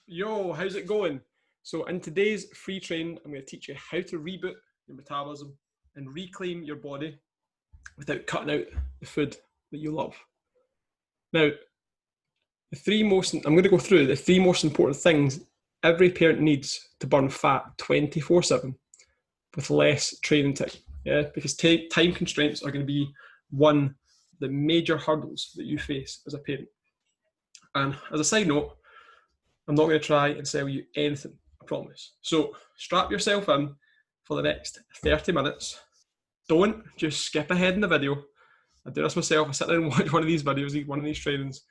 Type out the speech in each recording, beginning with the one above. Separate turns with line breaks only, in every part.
Yo, how's it going? So in today's free training, I'm going to teach you how to reboot your metabolism and reclaim your body without cutting out the food that you love. Now, I'm going to go through the three most important things every parent needs to burn fat 24/7 with less training time. Yeah, because time constraints are going to be one of the major hurdles that you face as a parent. And as a side note, I'm not going to try and sell you anything, I promise. So strap yourself in for the next 30 minutes. Don't just skip ahead in the video. I do this myself. I sit there and watch one of these videos, one of these trainings.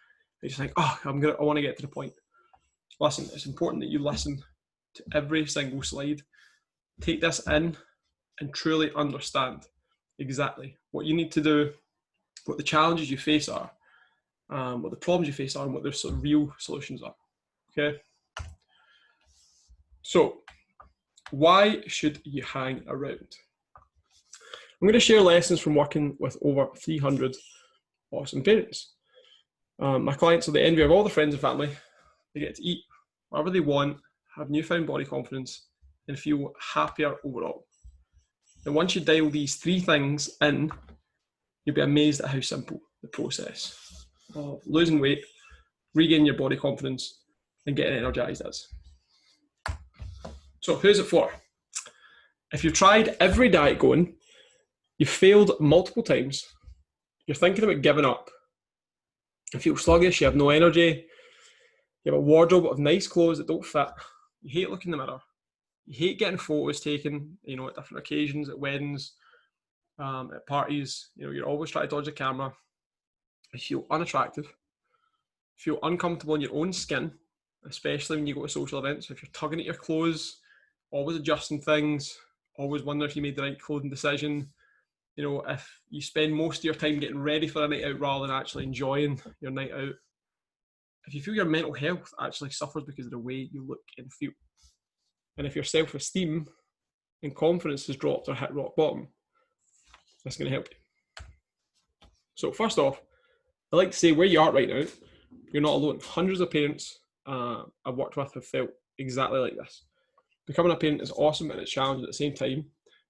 I just think, I want to get to the point. Listen, it's important that you listen to every single slide. Take this in and truly understand exactly what you need to do, what the challenges you face are, what the problems you face are, and what their sort of real solutions are. Okay. So, why should you hang around? I'm going to share lessons from working with over 300 awesome parents. My clients are the envy of all the friends and family. They get to eat whatever they want, have newfound body confidence, and feel happier overall. And once you dial these three things in, you'll be amazed at how simple the process of losing weight, regaining your body confidence, and getting energized is. So who's it for? If you've tried every diet going, you've failed multiple times, you're thinking about giving up, you feel sluggish, you have no energy, you have a wardrobe of nice clothes that don't fit, you hate looking in the mirror, you hate getting photos taken, at different occasions, at weddings, at parties, you're always trying to dodge the camera, you feel unattractive, feel uncomfortable in your own skin, especially when you go to social events. So if you're tugging at your clothes, always adjusting things, always wonder if you made the right clothing decision, if you spend most of your time getting ready for a night out rather than actually enjoying your night out, if you feel your mental health actually suffers because of the way you look and feel, and if your self-esteem and confidence has dropped or hit rock bottom, that's going to help you. So first off, I like to say where you are right now, you're not alone. Hundreds of parents I've worked with have felt exactly like this. Becoming a parent is awesome and it's challenging at the same time.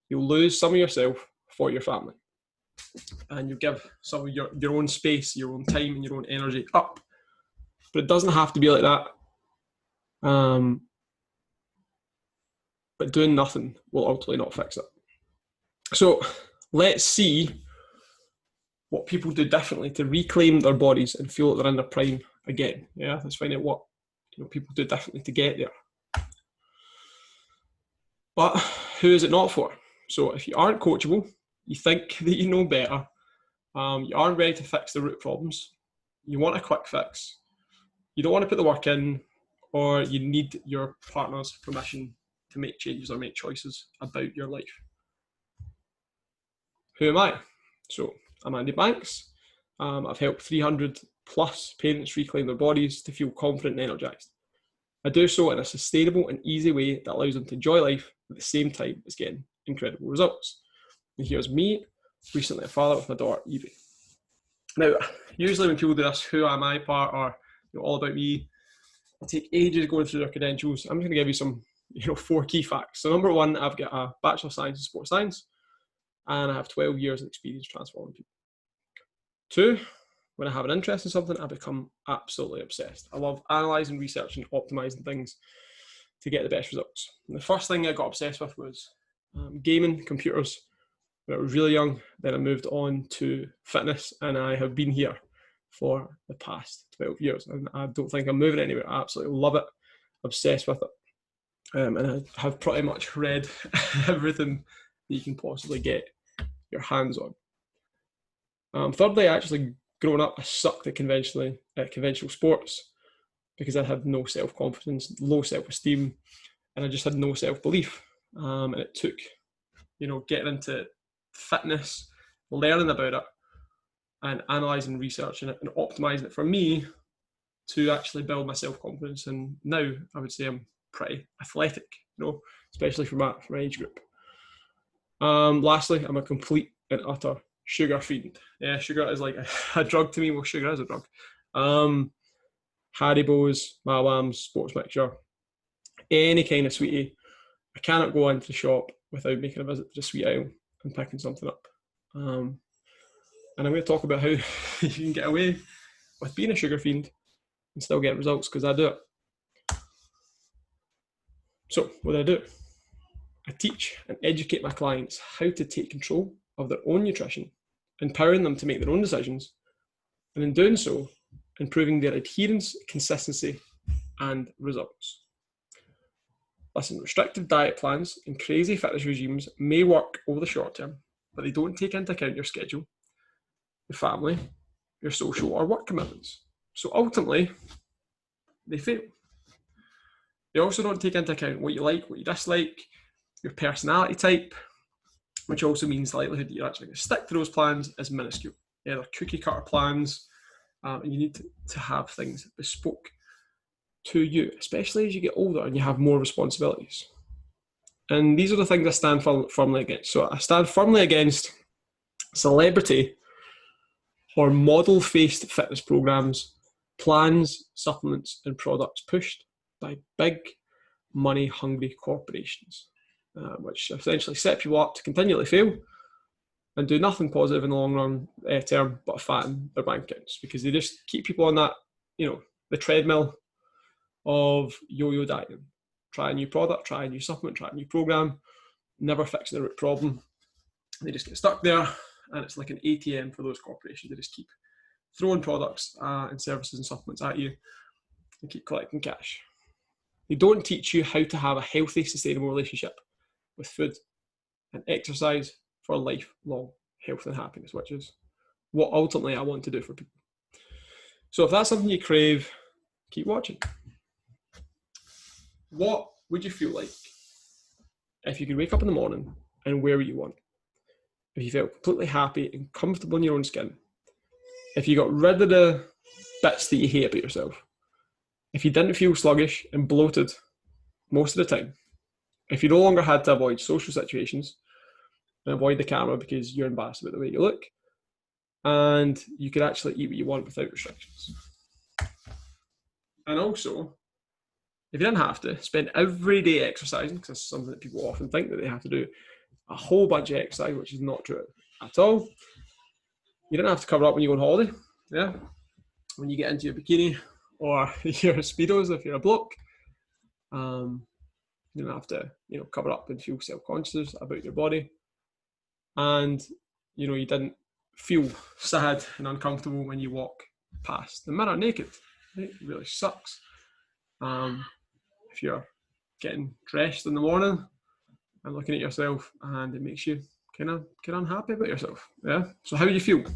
You'll lose some of yourself for your family, and you give some of your own space, your own time, and your own energy up. But it doesn't have to be like that. But doing nothing will ultimately not fix it. So let's see what people do differently to reclaim their bodies and feel that they're in their prime again. Yeah, let's find out what people do differently to get there. But who is it not for? So if you aren't coachable, you think that you know better, you aren't ready to fix the root problems, you want a quick fix, you don't want to put the work in, or you need your partner's permission to make changes or make choices about your life. Who am I? So I'm Andy Banks. I've helped 300 plus parents reclaim their bodies to feel confident and energized. I do so in a sustainable and easy way that allows them to enjoy life at the same time as getting incredible results. And here's me, recently a father with my daughter, Evie. Now, usually when people do this who am I part or all about me, I take ages going through their credentials. I'm just going to give you some 4 key facts. So number 1, I've got a Bachelor of Science in Sports Science, and I have 12 years of experience transforming people. 2, when I have an interest in something, I become absolutely obsessed. I love analysing, researching, optimising things to get the best results. And the first thing I got obsessed with was gaming, computers, when I was really young. Then I moved on to fitness, and I have been here for the past 12 years. And I don't think I'm moving anywhere. I absolutely love it, obsessed with it. And I have pretty much read everything that you can possibly get your hands on. Thirdly, actually, growing up, I sucked at conventional sports because I had no self-confidence, low self-esteem, and I just had no self-belief. And it took, getting into fitness, learning about it, and analysing, researching it, and optimising it for me to actually build my self-confidence. And now I would say I'm pretty athletic, especially for my age group. Lastly, I'm a complete and utter sugar fiend. Yeah, sugar is like a drug to me. Well, sugar is a drug. Haribo's, Malams, sports mixture, any kind of sweetie. I cannot go into the shop without making a visit to the sweet aisle and picking something up. And I'm going to talk about how you can get away with being a sugar fiend and still get results, because I do it. So what do? I teach and educate my clients how to take control of their own nutrition, empowering them to make their own decisions, and in doing so, improving their adherence, consistency, and results. Listen, restrictive diet plans and crazy fitness regimes may work over the short term, but they don't take into account your schedule, your family, your social or work commitments. So ultimately, they fail. They also don't take into account what you like, what you dislike, your personality type, which also means the likelihood that you're actually going to stick to those plans is minuscule. Yeah, they're cookie cutter plans, and you need to have things bespoke to you, especially as you get older and you have more responsibilities. And these are the things I stand firmly against. So I stand firmly against celebrity or model-faced fitness programs, plans, supplements, and products pushed by big, money-hungry corporations, which essentially set people up to continually fail and do nothing positive in the long run term but fatten their bank accounts, because they just keep people on that, the treadmill of yo-yo dieting. Try a new product, try a new supplement, try a new program, never fixing the root problem. They just get stuck there, and it's like an ATM for those corporations. They just keep throwing products and services and supplements at you and keep collecting cash. They don't teach you how to have a healthy, sustainable relationship with food and exercise for lifelong health and happiness, which is what ultimately I want to do for people. So if that's something you crave, keep watching. What would you feel like if you could wake up in the morning and wear what you want? If you felt completely happy and comfortable in your own skin? If you got rid of the bits that you hate about yourself? If you didn't feel sluggish and bloated most of the time? If you no longer had to avoid social situations and avoid the camera because you're embarrassed about the way you look, and you could actually eat what you want without restrictions? And also, if you didn't have to spend every day exercising, because that's something that people often think that they have to do, a whole bunch of exercise, which is not true at all. You don't have to cover up when you go on holiday. Yeah, when you get into your bikini or your Speedos if you're a bloke, you don't have to, cover up and feel self-conscious about your body. And you didn't feel sad and uncomfortable when you walk past the mirror naked. It really sucks. If you're getting dressed in the morning and looking at yourself and it makes you kind of unhappy about yourself. Yeah. So how do you feel? You're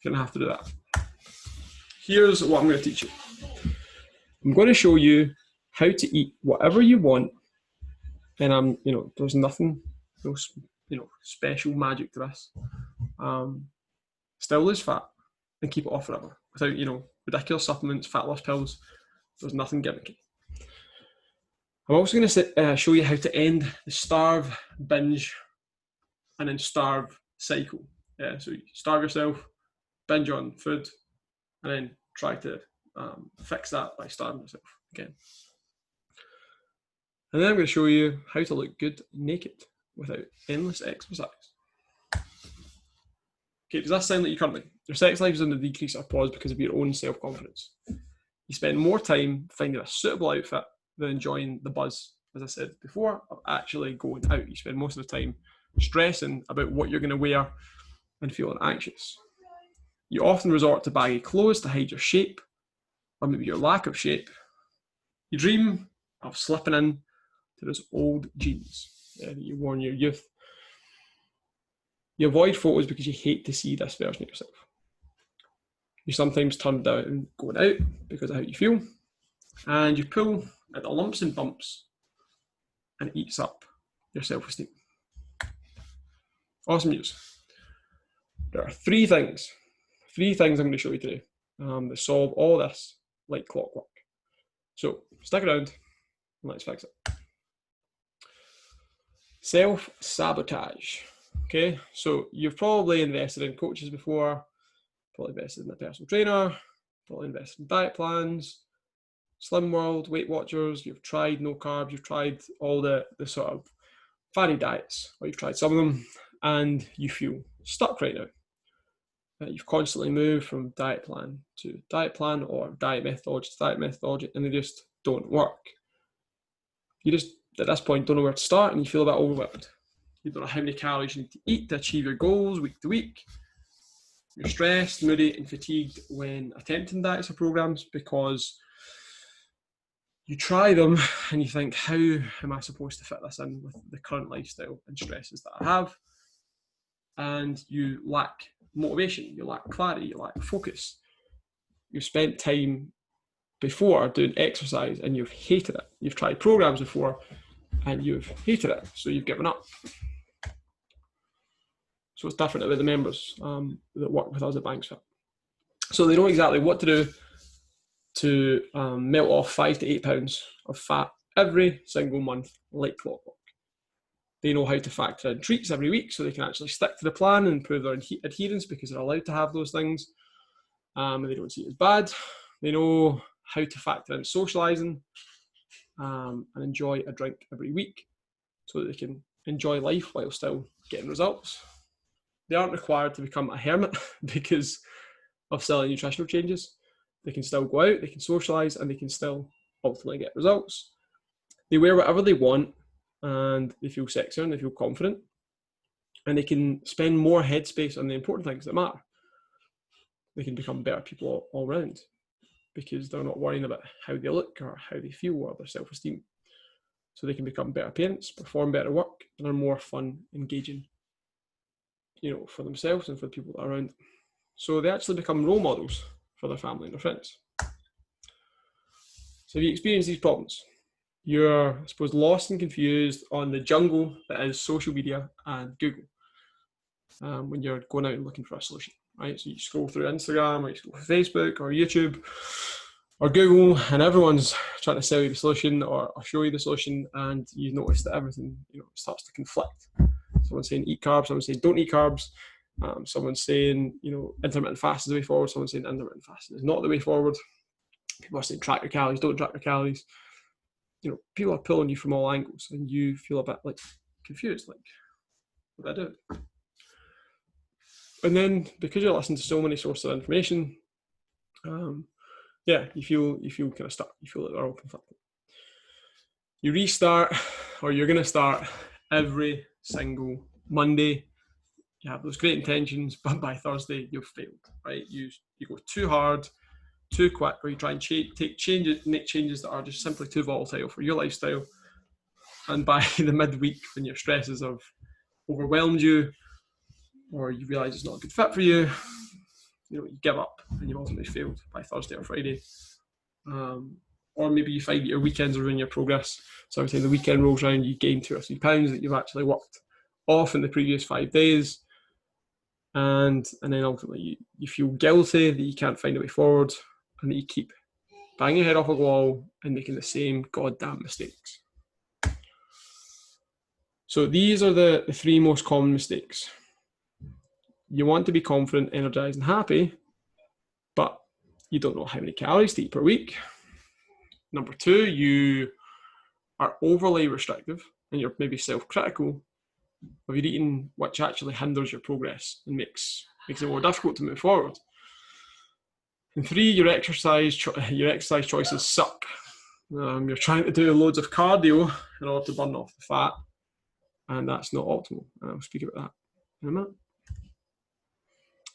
gonna have to do that. Here's what I'm going to teach you. I'm going to show you how to eat whatever you want, and there's nothing, no special magic to this. Still lose fat and keep it off forever without ridiculous supplements, fat loss pills. There's nothing gimmicky. I'm also going to show you how to end the starve, binge, and then starve cycle. Yeah, so you starve yourself, binge on food, and then try to fix that by starving yourself again. And then I'm going to show you how to look good naked without endless exercise. Okay, does that sound like you currently? Your sex life is on the decrease or pause because of your own self-confidence. You spend more time finding a suitable outfit than enjoying the buzz, as I said before, of actually going out. You spend most of the time stressing about what you're going to wear and feeling anxious. You often resort to baggy clothes to hide your shape, or maybe your lack of shape. You dream of slipping in to those old jeans that you wore in your youth. You avoid photos because you hate to see this version of yourself. You sometimes turn down going out because of how you feel, and you pull at the lumps and bumps, and it eats up your self-esteem. Awesome news. There are three things I'm going to show you today that solve all this like clockwork. So stick around and let's fix it. Self-sabotage. Okay, so you've probably invested in coaches before, probably invested in a personal trainer, probably invested in diet plans, Slim World, Weight Watchers, you've tried no carbs, you've tried all the sort of fanny diets, or you've tried some of them, and you feel stuck right now. You've constantly moved from diet plan to diet plan, or diet methodology to diet methodology, and they just don't work. You just, at this point, don't know where to start, and you feel a bit overwhelmed. You don't know how many calories you need to eat to achieve your goals week to week. You're stressed, moody, and fatigued when attempting diets or programs because you try them and you think, how am I supposed to fit this in with the current lifestyle and stresses that I have? And you lack motivation, you lack clarity, you lack focus. You've spent time before doing exercise and you've hated it. You've tried programs before and you've hated it, so you've given up. So it's different with the members that work with us at BankSfit. So they know exactly what to do to melt off 5 to 8 pounds of fat every single month, like clockwork. They know how to factor in treats every week so they can actually stick to the plan and improve their adherence because they're allowed to have those things and they don't see it as bad. They know how to factor in socialising and enjoy a drink every week so that they can enjoy life while still getting results. They aren't required to become a hermit because of silly nutritional changes. They can still go out, they can socialise, and they can still ultimately get results. They wear whatever they want, and they feel sexier and they feel confident, and they can spend more headspace on the important things that matter. They can become better people all around because they're not worrying about how they look or how they feel or their self-esteem. So they can become better parents, perform better work, and are more fun, engaging, for themselves and for the people that are around them. So they actually become role models for their family and their friends. So if you experience these problems, you're, I suppose, lost and confused on the jungle that is social media and Google when you're going out and looking for a solution, right? So you scroll through Instagram or you scroll through Facebook or YouTube or Google and everyone's trying to sell you the solution or show you the solution, and you notice that everything starts to conflict. Someone's saying eat carbs, someone's saying don't eat carbs, someone's saying intermittent fasting is the way forward, someone's saying intermittent fasting is not the way forward. People are saying track your calories, don't track your calories. People are pulling you from all angles and you feel a bit like confused, like, what do I do? And then because you're listening to so many sources of information, you feel kind of stuck. You feel like they're all conflicting. You restart, or you're going to start every single Monday. You have those great intentions, but by Thursday you've failed, right? You go too hard, too quick, or you try and make changes that are just simply too volatile for your lifestyle. And by the midweek, when your stresses have overwhelmed you, or you realise it's not a good fit for you, you give up and you've ultimately failed by Thursday or Friday. Or maybe you find that your weekends ruin your progress. So every time the weekend rolls around, you gain 2 or 3 pounds that you've actually worked off in the previous 5 days. And then ultimately you feel guilty that you can't find a way forward and that you keep banging your head off a wall and making the same goddamn mistakes. So these are the 3 most common mistakes. You want to be confident, energized, and happy, but you don't know how many calories to eat per week. Number 2, you are overly restrictive and you're maybe self-critical of your eating, which actually hinders your progress and makes it more difficult to move forward. And 3, your exercise choices suck. You're trying to do loads of cardio in order to burn off the fat, and that's not optimal. I'll speak about that in a minute.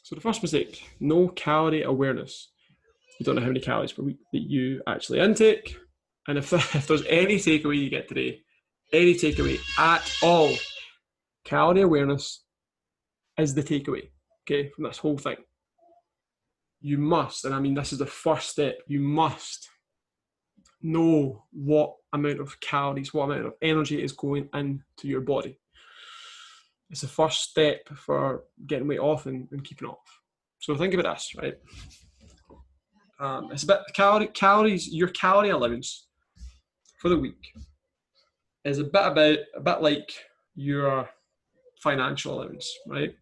So the first mistake, no calorie awareness. You don't know how many calories per week that you actually intake. And if there's any takeaway you get today, any takeaway at all, calorie awareness is the takeaway, okay, from this whole thing. You must, and I mean this is the first step, you must know what amount of calories, what amount of energy is going into your body. It's the first step for getting weight off and keeping off. So think about this, right? It's a bit calories. Your calorie allowance for the week is a bit like your financial allowance, right?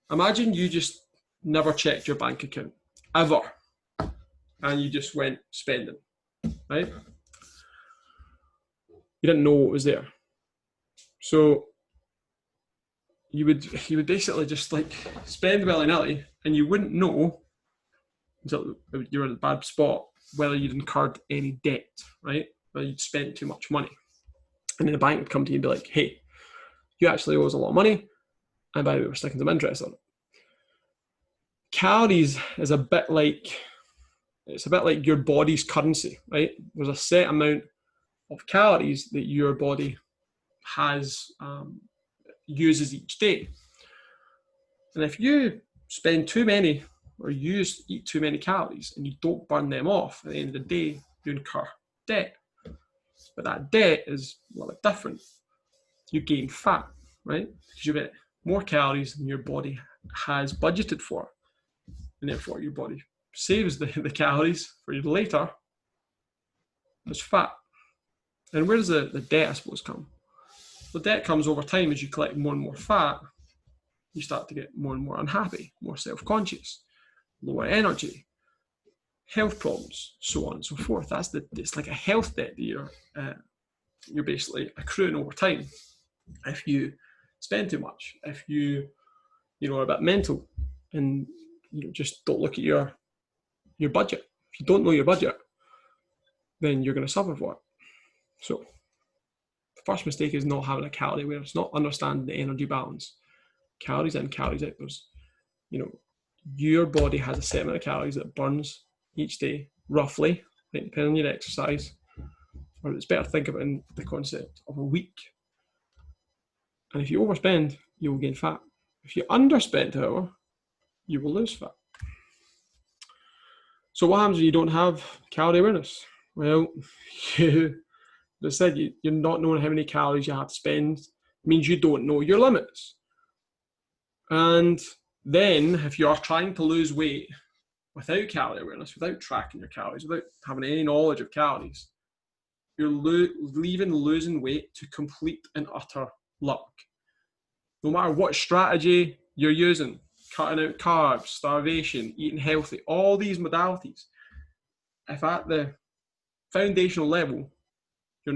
Imagine you just never checked your bank account ever, and you just went spending. right? You didn't know what was there. So you would basically just like spend willy-nilly, and you wouldn't know until you were in a bad spot whether you'd incurred any debt, right? Whether you'd spent too much money. And then the bank would come to you and be like, hey, you actually owe us a lot of money, and by the way, we're sticking some interest on it. Calories is a bit like your body's currency, right? There's a set amount of calories that your body has uses each day. And if you spend too many or eat too many calories and you don't burn them off, at the end of the day, you incur debt. But that debt is a little bit different. You gain fat, right? Because you get more calories than your body has budgeted for. And therefore your body saves the calories for you later as fat. And where does the debt, I suppose, come? The debt comes over time as you collect more and more fat. You start to get more and more unhappy, more self-conscious, lower energy, health problems, so on and so forth. It's like a health debt that you're basically accruing over time. If you spend too much, if you are a bit mental, and just don't look at your budget. If you don't know your budget, then you're going to suffer for it. So the first mistake is not having a calorie awareness, not understanding the energy balance. Calories in, calories out. There's, your body has a set amount of calories that it burns each day, roughly, right, depending on your exercise. Or it's better to think of it in the concept of a week. And if you overspend, you will gain fat. If you underspend, however, you will lose fat. So what happens when you don't have calorie awareness? Well, as I said, you're not knowing how many calories you have to spend. It means you don't know your limits. And then if you are trying to lose weight without calorie awareness, without tracking your calories, without having any knowledge of calories, you're leaving losing weight to complete and utter luck. No matter what strategy you're using, cutting out carbs, starvation, eating healthy, all these modalities, if at the foundational level you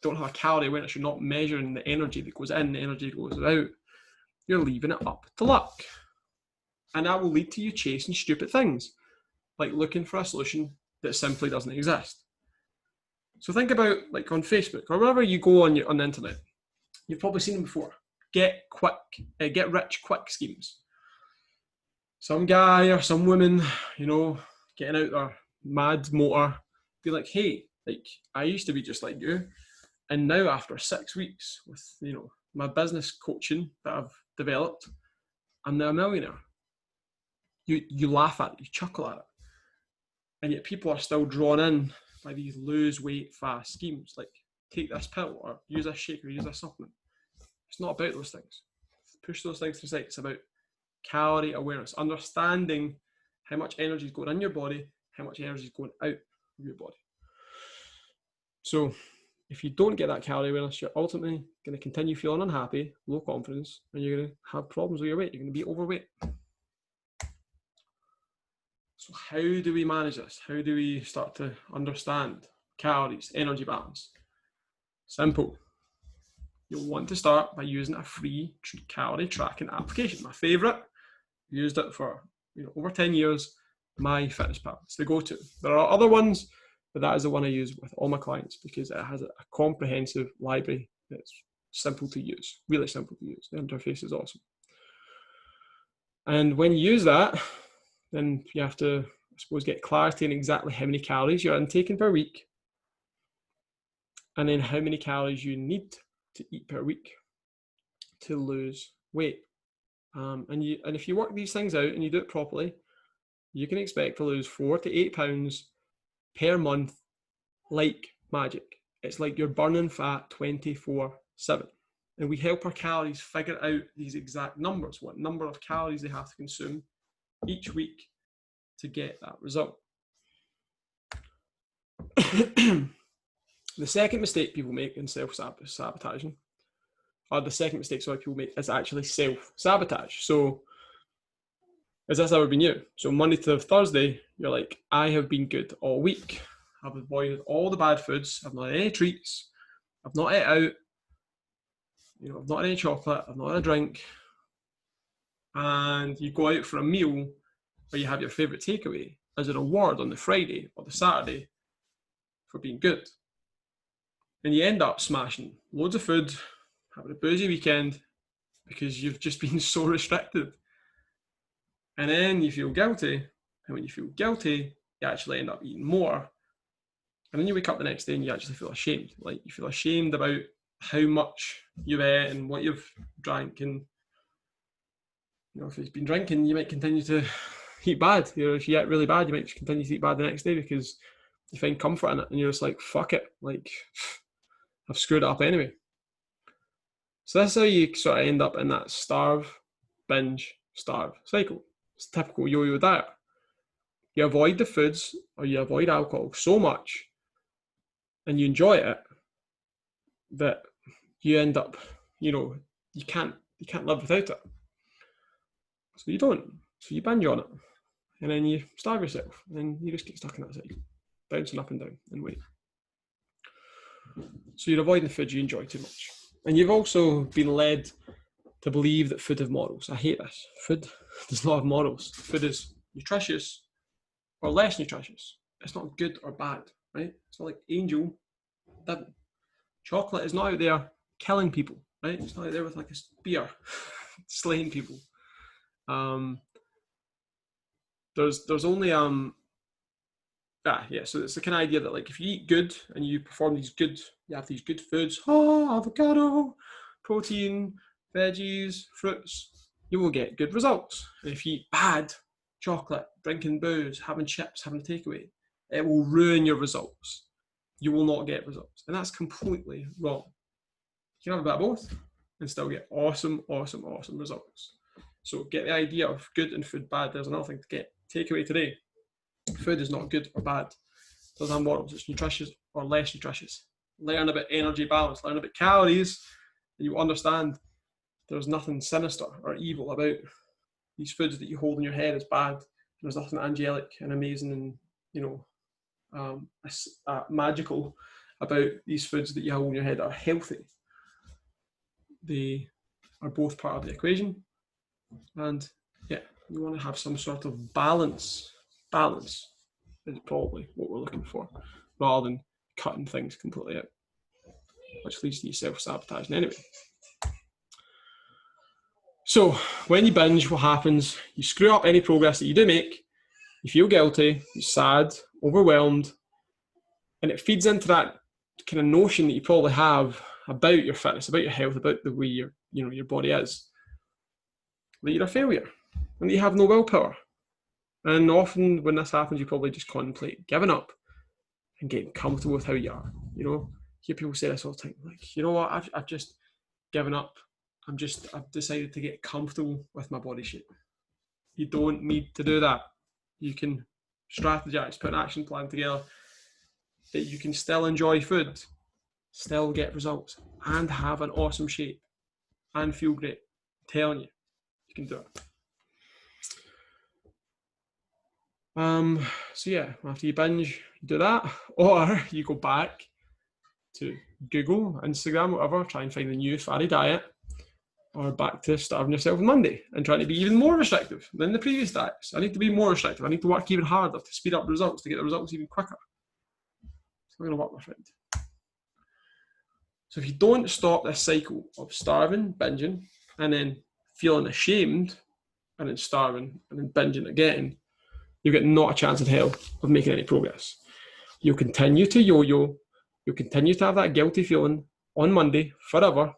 don't have a calorie awareness, you're not measuring the energy that goes in, the energy that goes out, you're leaving it up to luck. And that will lead to you chasing stupid things, like looking for a solution that simply doesn't exist. So think about, like, on Facebook or wherever you go on the internet, you've probably seen them before. Get rich quick schemes. Some guy or some woman, getting out their mad motor, be like, hey, like, I used to be just like you, and now after 6 weeks with my business coaching that I've developed, I'm now a millionaire. You laugh at it, you chuckle at it, and yet people are still drawn in by these lose weight fast schemes, like take this pill or use this shake or use this supplement. It's not about those things. Push those things to the side. It's about calorie awareness, understanding how much energy is going in your body, how much energy is going out of your body. So if you don't get that calorie awareness, you're ultimately going to continue feeling unhappy, low confidence, and you're going to have problems with your weight. You're going to be overweight. So how do we manage this? How do we start to understand calories, energy balance? Simple. You'll want to start by using a free calorie tracking application. My favorite, used it for over 10 years, MyFitnessPal. It's the go-to. There are other ones, but that is the one I use with all my clients because it has a comprehensive library that's simple to use, really simple to use. The interface is awesome. And when you use that, then you have to, I suppose, get clarity on exactly how many calories you're intaking per week, and then how many calories you need to eat per week to lose weight. And if you work these things out and you do it properly, you can expect to lose 4 to 8 pounds per month like magic. It's like you're burning fat 24/7. And we help our calories figure out these exact numbers, what number of calories they have to consume each week to get that result. The second mistake people make in self-sabotaging, or the second mistake people make, is actually self-sabotage. So has this ever been you? So Monday to Thursday, you're like, I have been good all week. I've avoided all the bad foods. I've not had any treats. I've not ate out. I've not had any chocolate. I've not had a drink. And you go out for a meal where you have your favourite takeaway as a reward on the Friday or the Saturday for being good. And you end up smashing loads of food, having a boozy weekend because you've just been so restricted. And then you feel guilty. And when you feel guilty, you actually end up eating more. And then you wake up the next day and you actually feel ashamed. Like you feel ashamed about how much you've ate and what you've drank. And if you've been drinking, you might continue to eat bad. If you eat really bad, you might continue to eat bad the next day because you find comfort in it. And you're just like, fuck it. Like, I've screwed it up anyway. So that's how you sort of end up in that starve, binge, starve cycle. It's a typical yo-yo diet. You avoid the foods or you avoid alcohol so much and you enjoy it that you end up, you can't live without it. So you don't. So you binge on it. And then you starve yourself. And then you just get stuck in that cycle, bouncing up and down and weight. So you're avoiding the food you enjoy too much. And you've also been led to believe that food have morals. I hate this. Food does not have morals. Food is nutritious or less nutritious. It's not good or bad, right? It's not like Angel. That chocolate is not out there killing people, right? It's not out there with like a spear slaying people. There's only so it's the kind of idea that like if you eat good and you perform you have these good foods, avocado, protein, veggies, fruits, you will get good results. And if you eat bad, chocolate, drinking booze, having chips, having a takeaway, it will ruin your results. You will not get results. And that's completely wrong. You can have a bit of both and still get awesome results. So get the idea of good and food bad. There's another thing to get. Takeaway today. Food is not good or bad. It doesn't have morals. It's nutritious or less nutritious. Learn about energy balance. Learn about calories. And you understand there's nothing sinister or evil about these foods that you hold in your head as bad. There's nothing angelic and amazing and magical about these foods that you hold in your head that are healthy. They are both part of the equation. And you want to have some sort of balance. Balance is probably what we're looking for, rather than cutting things completely out, which leads to you self-sabotaging anyway. So when you binge, what happens? You screw up any progress that you do make, you feel guilty, you're sad, overwhelmed, and it feeds into that kind of notion that you probably have about your fitness, about your health, about the way your body is, that you're a failure and that you have no willpower. And often when this happens, you probably just contemplate giving up and getting comfortable with how you are. Hear people say this all the time, like, you know what, I've just given up. I've decided to get comfortable with my body shape. You don't need to do that. You can strategize, put an action plan together that you can still enjoy food, still get results, and have an awesome shape and feel great. I'm telling you, you can do it. After you binge, you do that, or you go back to Google, Instagram, whatever, try and find the new fad diet, or back to starving yourself on Monday and trying to be even more restrictive than the previous diets. I need to be more restrictive. I need to work even harder to speed up the results, to get the results even quicker. It's not going to work, my friend. So if you don't stop this cycle of starving, binging, and then feeling ashamed, and then starving, and then binging again, you've got not a chance in hell of making any progress. You'll continue to yo-yo. You'll continue to have that guilty feeling on Monday forever.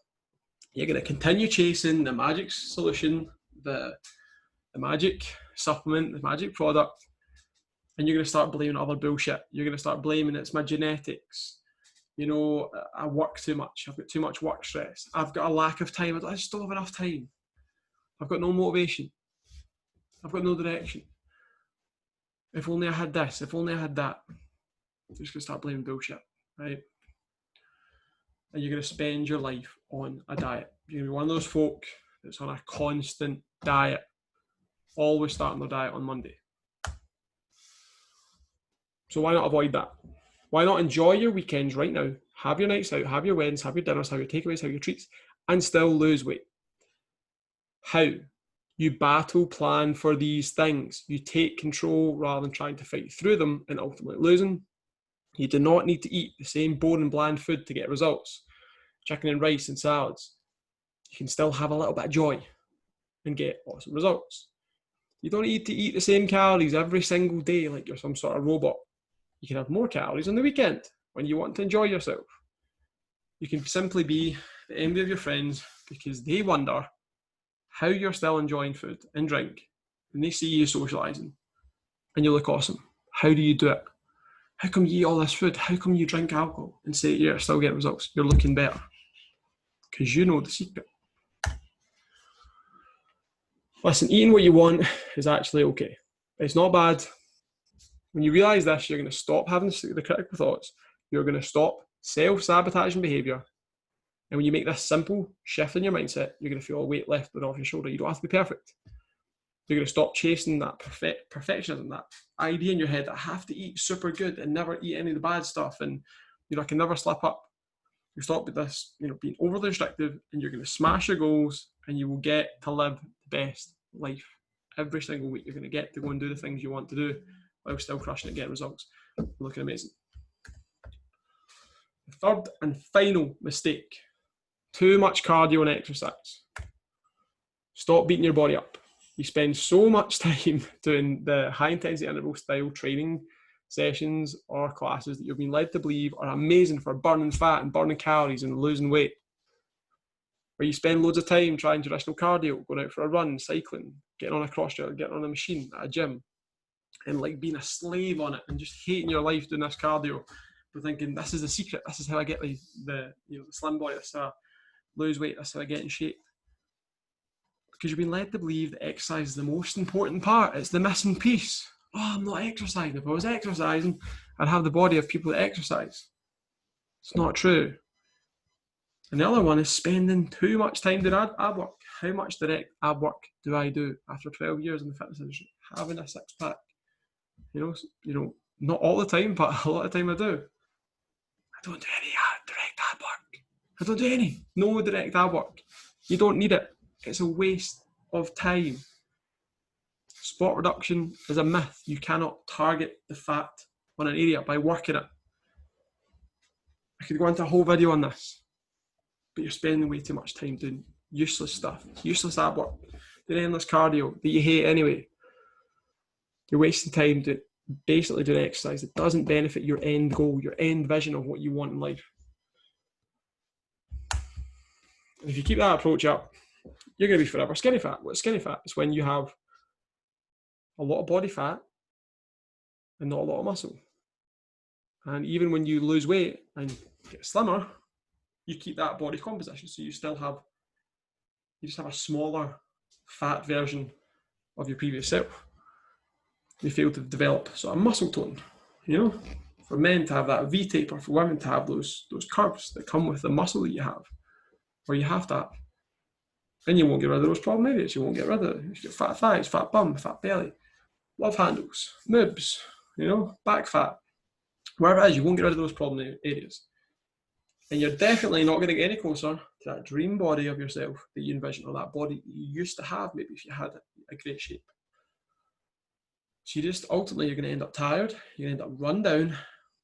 You're going to continue chasing the magic solution, the magic supplement, the magic product, and you're going to start blaming other bullshit. You're going to start blaming it's my genetics. I work too much. I've got too much work stress. I've got a lack of time. I just don't have enough time. I've got no motivation. I've got no direction. If only I had this. If only I had that. You're just going to start blaming bullshit, right? And you're going to spend your life on a diet. You're going to be one of those folk that's on a constant diet, always starting their diet on Monday. So why not avoid that? Why not enjoy your weekends right now? Have your nights out, have your weddings, have your dinners, have your takeaways, have your treats, and still lose weight. How? You battle plan for these things. You take control rather than trying to fight through them and ultimately losing. You do not need to eat the same boring bland food to get results. Chicken and rice and salads. You can still have a little bit of joy and get awesome results. You don't need to eat the same calories every single day like you're some sort of robot. You can have more calories on the weekend when you want to enjoy yourself. You can simply be the envy of your friends because they wonder how you're still enjoying food and drink when they see you socialising and you look awesome. How do you do it? How come you eat all this food? How come you drink alcohol and say you're still getting results? You're looking better. Because you know the secret. Listen, eating what you want is actually okay. It's not bad. When you realise this, you're going to stop having the critical thoughts. You're going to stop self-sabotaging behaviour. And when you make this simple shift in your mindset, you're going to feel a weight lifted off your shoulder. You don't have to be perfect. You're going to stop chasing that perfectionism, that idea in your head that I have to eat super good and never eat any of the bad stuff. And, I can never slip up. You stop with this, being overly restrictive, and you're going to smash your goals, and you will get to live the best life every single week. You're going to get to go and do the things you want to do while still crushing it, getting results. Looking amazing. The third and final mistake: too much cardio and exercise. Stop beating your body up. You spend so much time doing the high intensity interval style training sessions or classes that you're being led to believe are amazing for burning fat and burning calories and losing weight. Where you spend loads of time trying traditional cardio, going out for a run, cycling, getting on a cross trainer, getting on a machine at a gym, and like being a slave on it and just hating your life doing this cardio, but thinking this is the secret, this is how I get the slim body, this is how I lose weight, this is how I get in shape. Because you've been led to believe that exercise is the most important part. It's the missing piece. Oh, I'm not exercising. If I was exercising, I'd have the body of people that exercise. It's not true. And the other one is spending too much time doing ab work. How much direct ab work do I do after 12 years in the fitness industry? Having a six pack. Not all the time, but a lot of time I do. I don't do any direct ab work. I don't do any. No direct ab work. You don't need it. It's a waste of time. Spot reduction is a myth. You cannot target the fat on an area by working it. I could go into a whole video on this, but you're spending way too much time doing useless stuff, useless ab work, doing endless cardio that you hate anyway. You're wasting time basically doing exercise that doesn't benefit your end goal, your end vision of what you want in life. And if you keep that approach up, you're going to be forever skinny fat. What's skinny fat? It's when you have a lot of body fat and not a lot of muscle. And even when you lose weight and get slimmer, you keep that body composition. So you just have a smaller fat version of your previous self. You fail to develop sort of muscle tone, for men to have that V taper, for women to have those curves that come with the muscle that you have, or you have to have. And you won't get rid of those problem areas. You won't get rid of it. You get fat thighs, fat bum, fat belly, love handles, moobs, back fat. Wherever it is, you won't get rid of those problem areas. And you're definitely not going to get any closer to that dream body of yourself that you envision, or that body that you used to have, maybe if you had a great shape. So ultimately, you're going to end up tired. You're going to end up run down.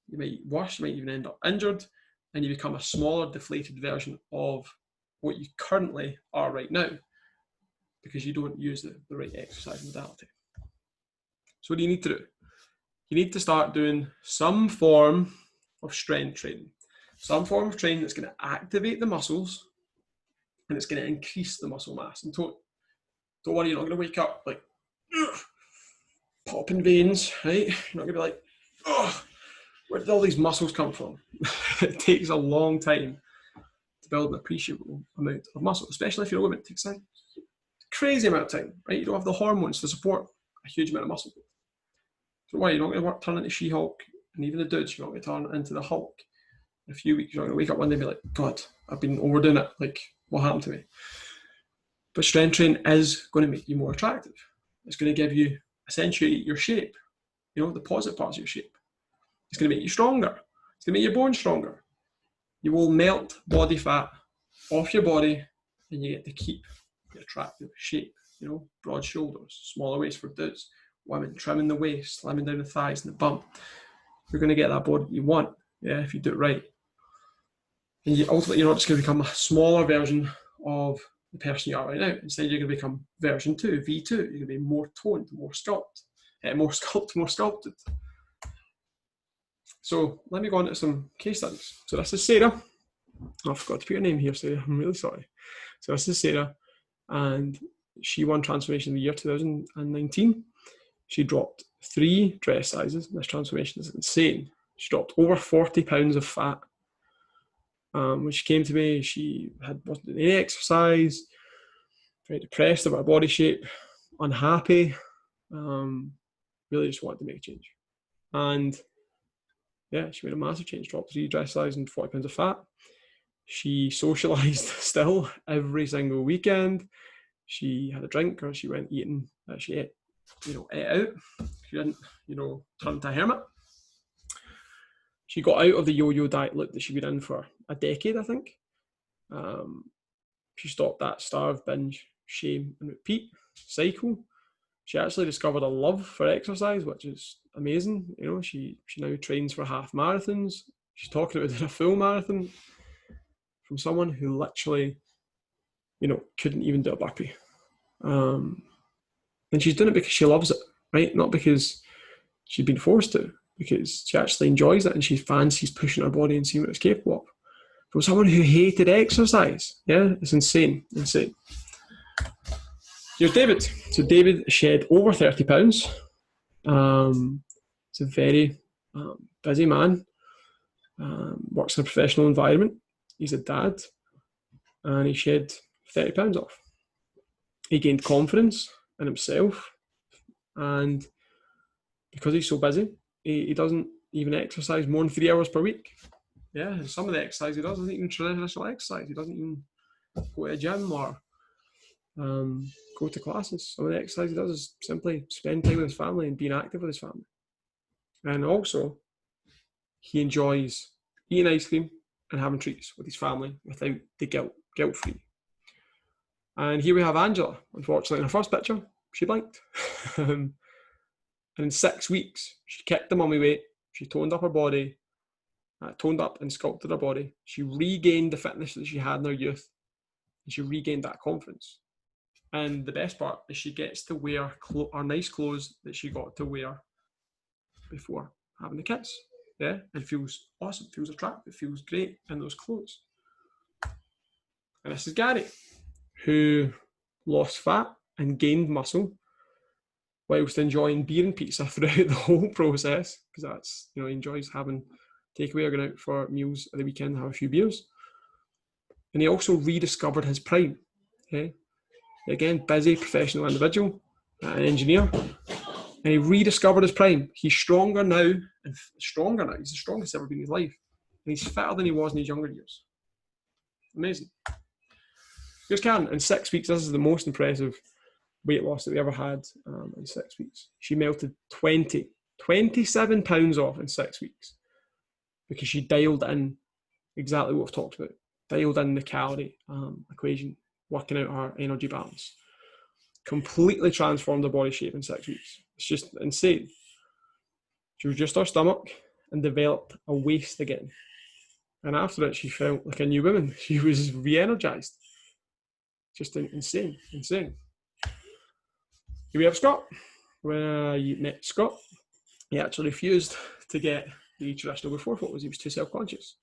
You might even end up injured, and you become a smaller, deflated version of what you currently are right now, because you don't use the right exercise modality. So what do you need to do? You need to start doing some form of strength training. Some form of training that's going to activate the muscles and it's going to increase the muscle mass. And don't worry, you're not going to wake up like popping veins, right? You're not going to be like, where did all these muscles come from? It takes a long time to build an appreciable amount of muscle, especially if you're a woman. It takes a crazy amount of time, right? You don't have the hormones to support a huge amount of muscle. So why? You're not going to turn into She-Hulk, and even the dudes, you're not going to turn into the Hulk. In a few weeks, you're not going to wake up one day and be like, God, I've been overdoing it. Like, what happened to me? But strength training is going to make you more attractive. It's going to give you, accentuate your shape, the positive parts of your shape. It's going to make you stronger. It's to make your bones stronger. You will melt body fat off your body, and you get to keep the attractive shape. You know, broad shoulders, smaller waist for dudes, women trimming the waist, slimming down the thighs and the bum. You're going to get that body you want, yeah, if you do it right. And ultimately, you're not just going to become a smaller version of the person you are right now. Instead, you're going to become version 2, V2. You're going to be more toned, more sculpted. So let me go on to some case studies. So this is Sarah. I forgot to put your name here, Sarah. I'm really sorry. So this is Sarah, and she won Transformation of the Year 2019. She dropped 3 dress sizes. This transformation is insane. She dropped over 40 pounds of fat. When she came to me, she wasn't doing any exercise, very depressed about her body shape, unhappy, really just wanted to make a change. And yeah, she made a massive change, dropped 3 dress sizes and 40 pounds of fat. She socialised still every single weekend. She had a drink, or she went eating. She ate out. She didn't, turn into a hermit. She got out of the yo-yo diet look that she'd been in for a decade, I think. She stopped that starve, binge, shame, and repeat cycle. She actually discovered a love for exercise, which is amazing. She now trains for half marathons. She's talking about doing a full marathon from someone who literally, couldn't even do a burpee. And she's doing it because she loves it, right? Not because she's been forced to, because she actually enjoys it and she fancies pushing her body and seeing what it's capable of. From someone who hated exercise, yeah, it's insane. Here's David. So David shed over 30 pounds. He's a very busy man, works in a professional environment. He's a dad, and he shed 30 pounds off. He gained confidence in himself, and because he's so busy, he doesn't even exercise more than 3 hours per week. Yeah, and some of the exercise he does isn't even traditional exercise. He doesn't even go to a gym or go to classes. Some of the exercise he does is simply spend time with his family and being active with his family. And also, he enjoys eating ice cream and having treats with his family without the guilt-free. And here we have Angela. Unfortunately, in her first picture, she blinked. And in 6 weeks, she kicked the mummy weight. She toned up her body, toned up and sculpted her body. She regained the fitness that she had in her youth, and she regained that confidence. And the best part is she gets to wear our nice clothes that she got to wear before having the kids. Yeah, and feels awesome, feels attractive, feels great in those clothes. And this is Gary, who lost fat and gained muscle whilst enjoying beer and pizza throughout the whole process, because that's, he enjoys having takeaway or going out for meals at the weekend, have a few beers. And he also rediscovered his prime. Okay, again, busy professional individual, an engineer, and he rediscovered his prime. He's stronger now, and stronger now. He's the strongest ever been in his life, and he's fitter than he was in his younger years. Amazing. Here's Karen. In 6 weeks, this is the most impressive weight loss that we ever had in 6 weeks. She melted 27 pounds off in 6 weeks because she dialed in exactly what we've talked about. Dialed in the calorie equation, working out her energy balance. Completely transformed her body shape in 6 weeks. It's just insane. She reduced her stomach and developed a waist again. And after it, she felt like a new woman. She was re-energized. Just insane. Here we have Scott. When I met Scott, he actually refused to get the traditional before photos. He was too self-conscious.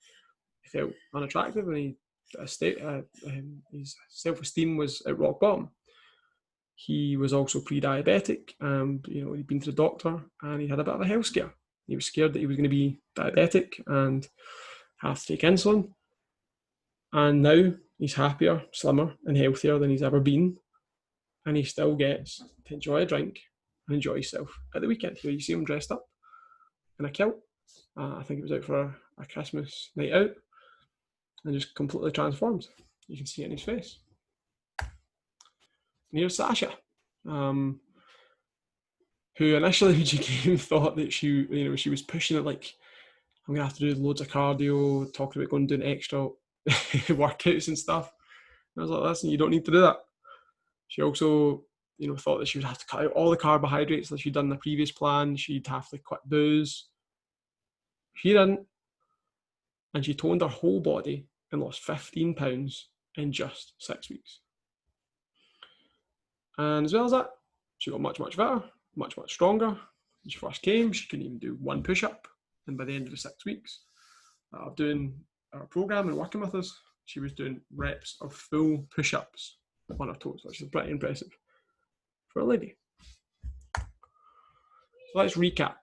He felt unattractive, and his self-esteem was at rock bottom. He was also pre-diabetic. He'd been to the doctor, and he had a bit of a health scare. He was scared that he was going to be diabetic and have to take insulin. And now he's happier, slimmer, and healthier than he's ever been. And he still gets to enjoy a drink and enjoy himself at the weekend. Here you see him dressed up in a kilt. I think it was out for a Christmas night out, and just completely transformed. You can see it in his face. And here's Sasha, who initially when she came thought that she was pushing it like I'm going to have to do loads of cardio, talking about going and doing extra workouts and stuff. And I was like, listen, you don't need to do that. She also, thought that she would have to cut out all the carbohydrates that she'd done in the previous plan. She'd have to quit booze. She didn't. And she toned her whole body and lost 15 pounds in just 6 weeks. And as well as that, she got much, much better, much, much stronger. When she first came, she couldn't even do one push-up. And by the end of the 6 weeks of doing our program and working with us, she was doing reps of full push-ups on her toes, which is pretty impressive for a lady. So let's recap.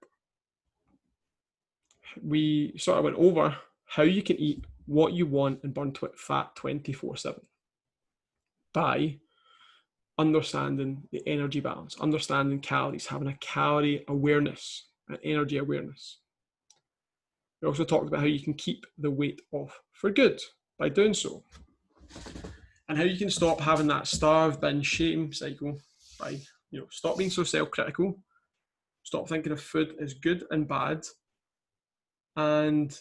We sort of went over how you can eat what you want and burn fat 24/7 by understanding the energy balance, understanding calories, having a calorie awareness, an energy awareness. We also talked about how you can keep the weight off for good by doing so, and how you can stop having that starve, binge, shame cycle by, stop being so self-critical, stop thinking of food as good and bad, and,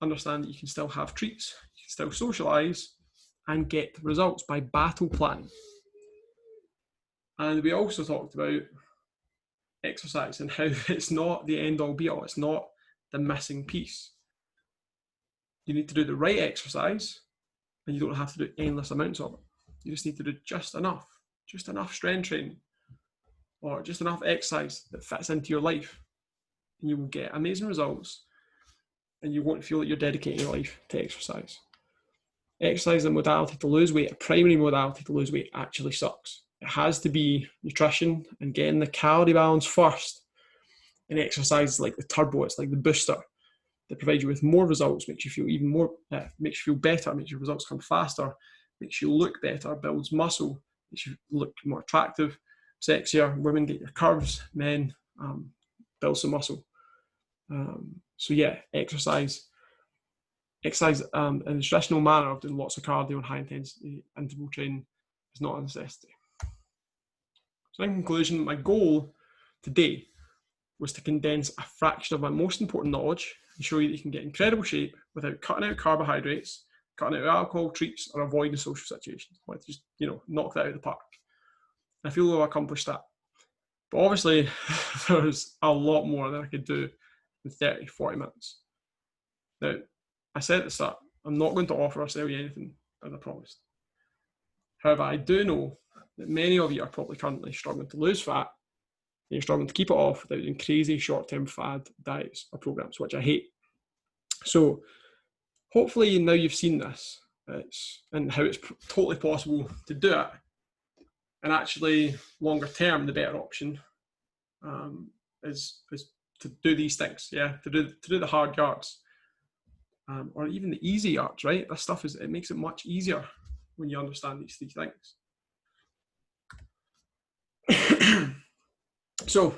understand that you can still have treats, you can still socialize and get results by battle planning. And we also talked about exercise and how it's not the end all be all, it's not the missing piece. You need to do the right exercise, and you don't have to do endless amounts of it. You just need to do just enough strength training, or just enough exercise that fits into your life, and you will get amazing results, and you won't feel like you're dedicating your life to exercise. Exercise, a modality to lose weight, a primary modality to lose weight, actually sucks. It has to be nutrition and getting the calorie balance first. And exercise is like the turbo, it's like the booster that provides you with more results, makes you feel even more, makes you feel better, makes your results come faster, makes you look better, builds muscle, makes you look more attractive, sexier. Women get your curves, men build some muscle. So yeah, exercise in a traditional manner of doing lots of cardio and high intensity interval training is not a necessity. So in conclusion, my goal today was to condense a fraction of my most important knowledge and show you that you can get incredible shape without cutting out carbohydrates, cutting out alcohol, treats, or avoiding social situations. I want to just, knock that out of the park. I feel I've accomplished that. But obviously, there's a lot more that I could do in 30, 40 minutes. Now, I said at the start, I'm not going to offer or sell you anything as I promised. However, I do know that many of you are probably currently struggling to lose fat, and you're struggling to keep it off without doing crazy short-term fad diets or programs, which I hate. So hopefully now you've seen this and how it's totally possible to do it. And actually, longer term, the better option is to do these things, to do the hard yards, or even the easy yards, right? This stuff it makes it much easier when you understand these three things. So,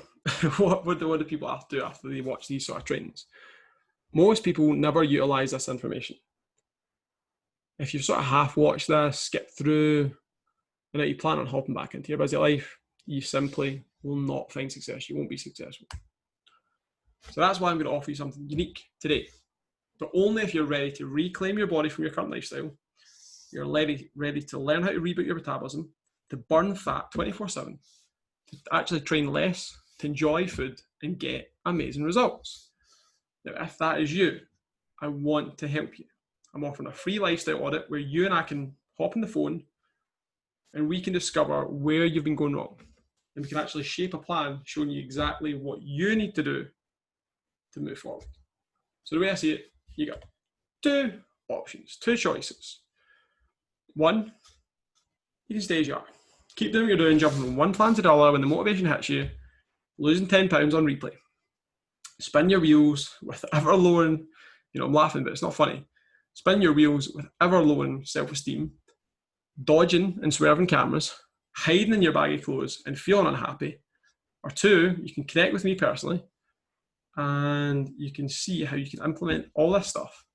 what do people have to do after they watch these sort of trainings? Most people never utilize this information. If you've sort of half watched this, skipped through, and then you plan on hopping back into your busy life, you simply will not find success. You won't be successful. So that's why I'm going to offer you something unique today. But only if you're ready to reclaim your body from your current lifestyle, you're ready to learn how to reboot your metabolism, to burn fat 24/7, to actually train less, to enjoy food, and get amazing results. Now, if that is you, I want to help you. I'm offering a free lifestyle audit where you and I can hop on the phone and we can discover where you've been going wrong. And we can actually shape a plan showing you exactly what you need to do to move forward. So the way I see it, you got two options, two choices. One, you can stay as you are. Keep doing what you're doing, jumping from one plan to the other when the motivation hits you, losing 10 pounds on replay. Spin your wheels with ever lowering, I'm laughing, but it's not funny. Spin your wheels with ever lowering self-esteem, dodging and swerving cameras, hiding in your baggy clothes and feeling unhappy. Or two, you can connect with me personally and you can see how you can implement all this stuff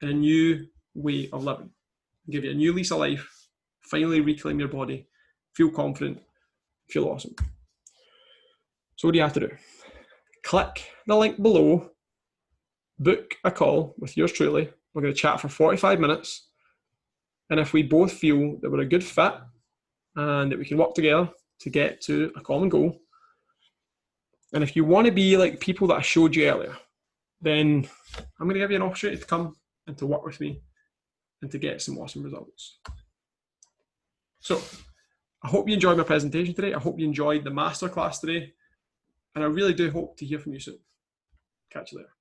in a new way of living. Give you a new lease of life, finally reclaim your body, feel confident, feel awesome. So what do you have to do? Click the link below book a call with yours truly. We're going to chat for 45 minutes. And if we both feel that we're a good fit and that we can work together to get to a common goal, and if you want to be like people that I showed you earlier, then I'm going to give you an opportunity to come and to work with me and to get some awesome results. So I hope you enjoyed my presentation today. I hope you enjoyed the masterclass today. And I really do hope to hear from you soon. Catch you later.